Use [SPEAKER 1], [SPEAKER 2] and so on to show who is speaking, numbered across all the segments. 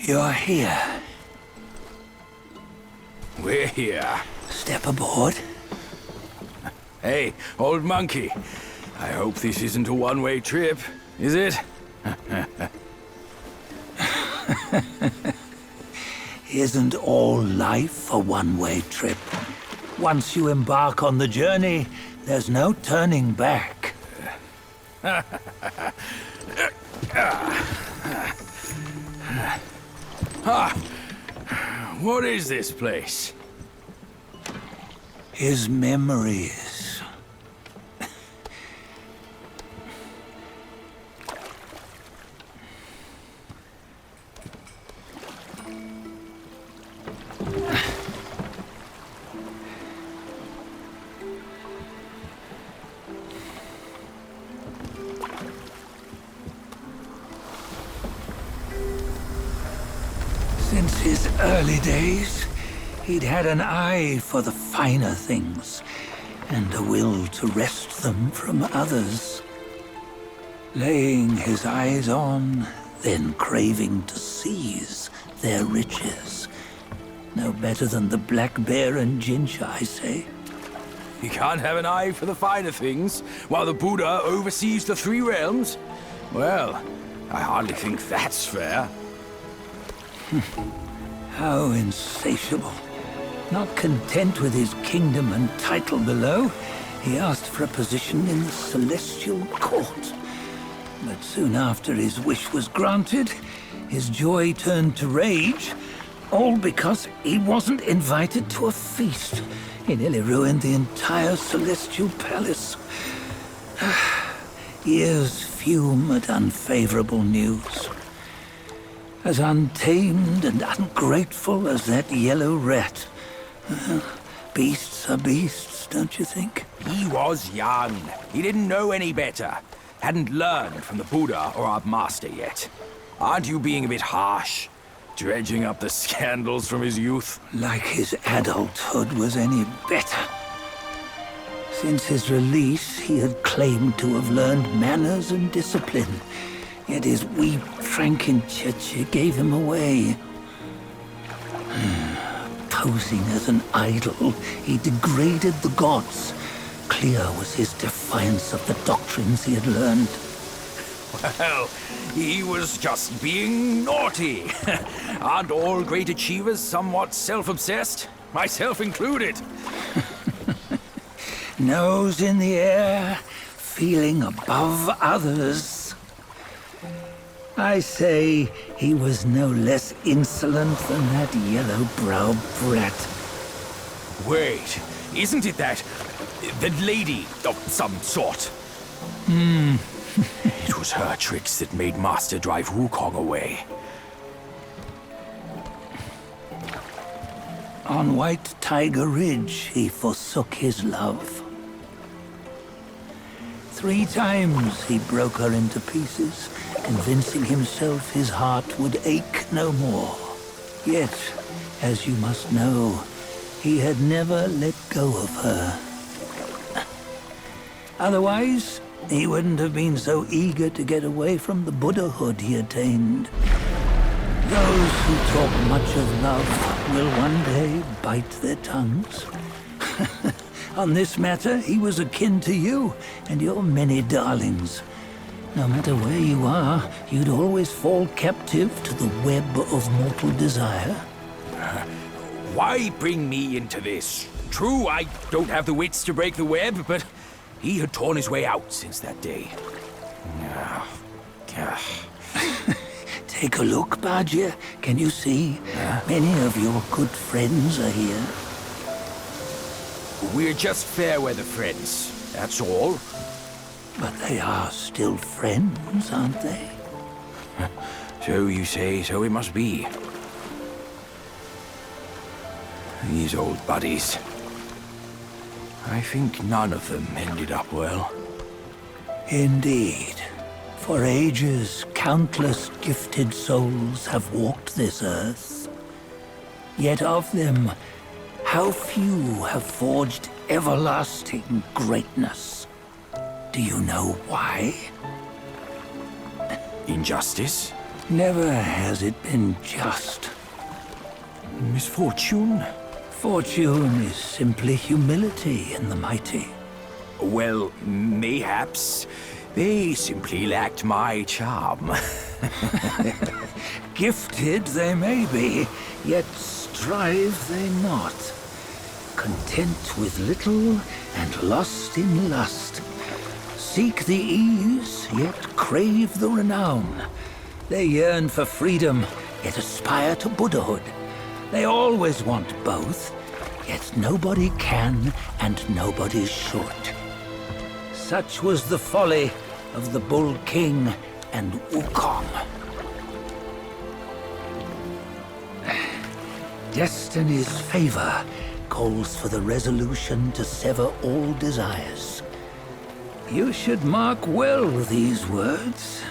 [SPEAKER 1] You're here.
[SPEAKER 2] We're here.
[SPEAKER 1] Step aboard.
[SPEAKER 2] Hey, old monkey. I hope this isn't a one-way trip, is it?
[SPEAKER 1] Isn't all life a one-way trip? Once you embark on the journey, there's no turning back.
[SPEAKER 2] What is this place?
[SPEAKER 1] His memories. Since his early days, he'd had an eye for the finer things, and a will to wrest them from others. Laying his eyes on, then craving to seize their riches. No better than the black bear and ginger, I say.
[SPEAKER 2] You can't have an eye for the finer things, while the Buddha oversees the three realms? Well, I hardly think that's fair.
[SPEAKER 1] How insatiable. Not content with his kingdom and title below, he asked for a position in the celestial court. But soon after his wish was granted, his joy turned to rage, all because he wasn't invited to a feast. He nearly ruined the entire celestial palace. Ears fume at unfavorable news. As untamed and ungrateful as that yellow rat. Beasts are beasts, don't you think?
[SPEAKER 2] He was young. He didn't know any better. Hadn't learned from the Buddha or our master yet. Aren't you being a bit harsh? Dredging up the scandals from his youth?
[SPEAKER 1] Like his adulthood was any better. Since his release, he had claimed to have learned manners and discipline. Yet his weak Frankenchurch gave him away. Posing as an idol, he degraded the gods. Clear was his defiance of the doctrines he had learned.
[SPEAKER 2] Well, he was just being naughty. Aren't all great achievers somewhat self-obsessed? Myself included.
[SPEAKER 1] Nose in the air, feeling above others. I say he was no less insolent than that yellow-browed brat.
[SPEAKER 2] Wait, isn't it that lady of some sort? It was her tricks that made Master drive Wukong away.
[SPEAKER 1] On White Tiger Ridge, he forsook his love. 3 times he broke her into pieces, convincing himself his heart would ache no more. Yet, as you must know, he had never let go of her. Otherwise, he wouldn't have been so eager to get away from the Buddhahood he attained. Those who talk much of love will one day bite their tongues. On this matter, he was akin to you and your many darlings. No matter where you are, you'd always fall captive to the web of mortal desire.
[SPEAKER 2] Why bring me into this? True, I don't have the wits to break the web, but he had torn his way out since that day.
[SPEAKER 1] Take a look, Bajia. Can you see? Many of your good friends are here.
[SPEAKER 2] We're just fair-weather friends, that's all.
[SPEAKER 1] But they are still friends, aren't they?
[SPEAKER 2] So you say, so it must be. These old buddies. I think none of them ended up well.
[SPEAKER 1] Indeed. For ages, countless gifted souls have walked this earth. Yet of them, how few have forged everlasting greatness? Do you know why?
[SPEAKER 2] Injustice?
[SPEAKER 1] Never has it been just.
[SPEAKER 2] Misfortune?
[SPEAKER 1] Fortune is simply humility in the mighty.
[SPEAKER 2] Well, mayhaps they simply lacked my charm.
[SPEAKER 1] Gifted they may be, yet strive they not. Content with little and lost in lust. Seek the ease, yet crave the renown. They yearn for freedom, yet aspire to Buddhahood. They always want both, yet nobody can and nobody should. Such was the folly of the Bull King and Wukong. Destiny's favor calls for the resolution to sever all desires. You should mark well these words.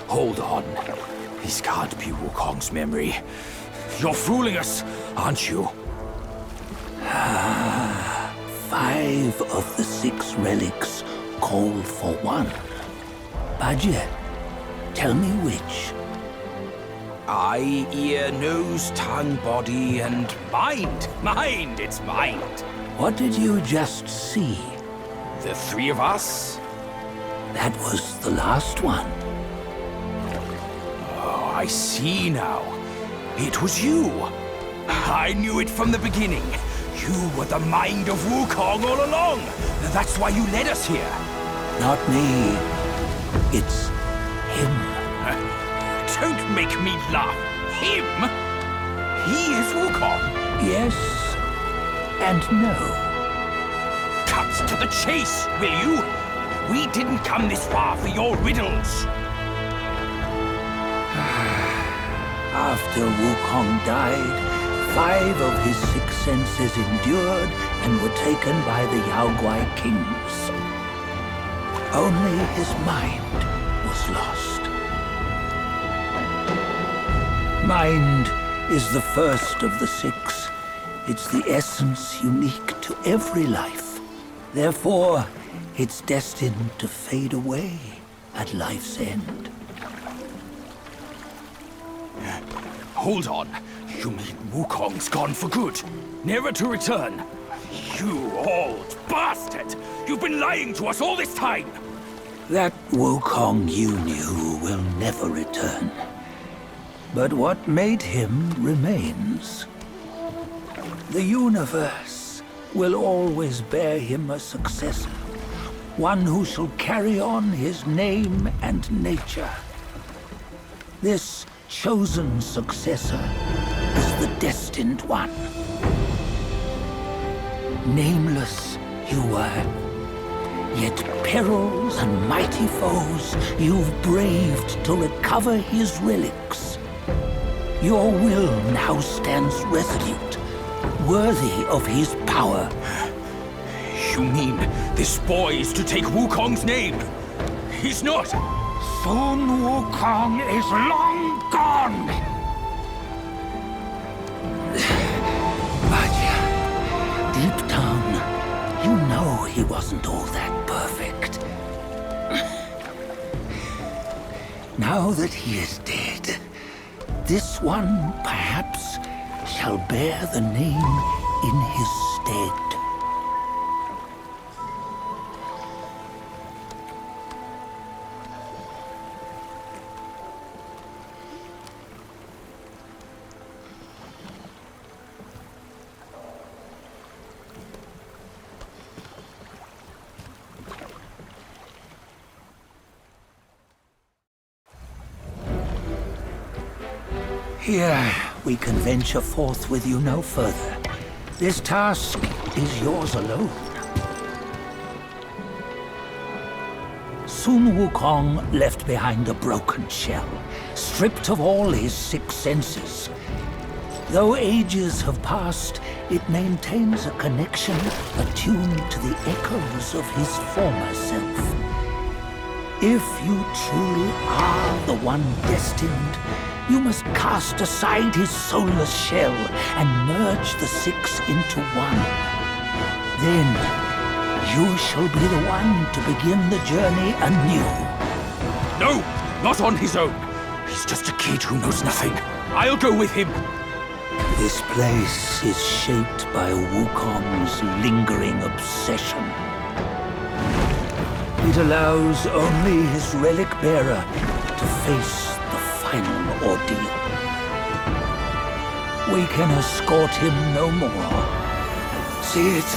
[SPEAKER 2] Hold on. This can't be Wukong's memory. You're fooling us, aren't you?
[SPEAKER 1] 5 of the 6 relics call for one. Bajie, tell me which.
[SPEAKER 2] Eye, ear, nose, tongue, body, and mind. Mind, it's mind.
[SPEAKER 1] What did you just see?
[SPEAKER 2] The 3 of us?
[SPEAKER 1] That was the last one.
[SPEAKER 2] Oh, I see now. It was you. I knew it from the beginning. You were the mind of Wukong all along. That's why you led us here.
[SPEAKER 1] Not me. It's him.
[SPEAKER 2] Don't make me laugh. Him? He is Wukong.
[SPEAKER 1] Yes and no.
[SPEAKER 2] Cut to the chase, will you? We didn't come this far for your riddles.
[SPEAKER 1] After Wukong died, 5 of his 6 senses endured and were taken by the Yaoguai kings. Only his mind was lost. Mind is the first of the 6. It's the essence unique to every life. Therefore, it's destined to fade away at life's end.
[SPEAKER 2] Hold on. You mean Wukong's gone for good? Never to return? You old bastard! You've been lying to us all this time!
[SPEAKER 1] That Wukong you knew will never return. But what made him remains. The universe will always bear him a successor. One who shall carry on his name and nature. This chosen successor is the destined one. Nameless you were, yet perils and mighty foes you've braved to recover his relics. Your will now stands resolute, worthy of his power.
[SPEAKER 2] You mean this boy is to take Wukong's name? He's not!
[SPEAKER 1] Sun Wukong is long gone! Bajie, deep down, you know he wasn't all that perfect. Now that he is dead, this one, perhaps, shall bear the name in his stead. Here, we can venture forth with you no further. This task is yours alone. Sun Wukong left behind a broken shell, stripped of all his 6 senses. Though ages have passed, it maintains a connection attuned to the echoes of his former self. If you truly are the one destined, you must cast aside his soulless shell and merge the 6 into one. Then You shall be the one to begin the journey anew.
[SPEAKER 2] No, not on his own. He's just a kid who knows nothing. I'll go with him.
[SPEAKER 1] This place is shaped by Wukong's lingering obsession. It allows only his relic bearer to face the final ordeal. We can escort him no more. See it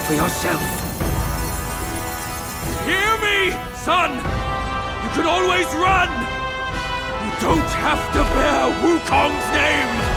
[SPEAKER 1] for yourself.
[SPEAKER 2] Hear me, son! You can always run! You don't have to bear Wukong's name!